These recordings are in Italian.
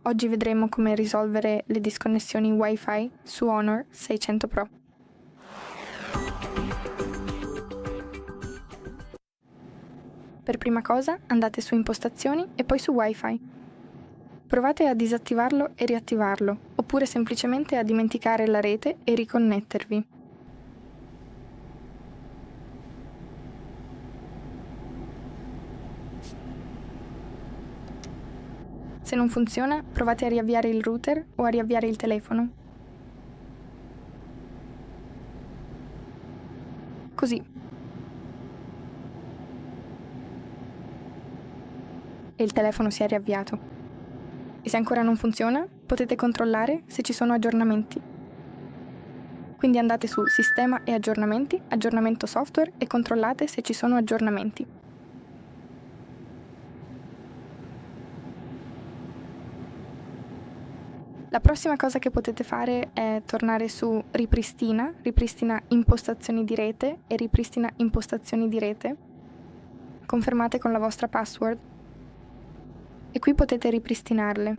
Oggi vedremo come risolvere le disconnessioni Wi-Fi su Honor 600 Pro. Per prima cosa andate su Impostazioni e poi su Wi-Fi. Provate a disattivarlo e riattivarlo, oppure semplicemente a dimenticare la rete e riconnettervi. Se non funziona, provate a riavviare il router o a riavviare il telefono. Così. E il telefono si è riavviato. E se ancora non funziona, potete controllare se ci sono aggiornamenti. Quindi andate su Sistema e Aggiornamenti, Aggiornamento Software e controllate se ci sono aggiornamenti. La prossima cosa che potete fare è tornare su Ripristina impostazioni di rete e ripristina impostazioni di rete. Confermate con la vostra password e qui potete ripristinarle.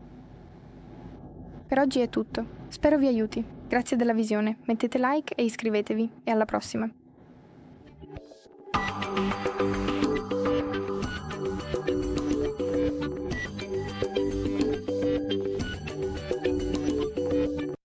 Per oggi è tutto. Spero vi aiuti. Grazie della visione. Mettete like e iscrivetevi e alla prossima.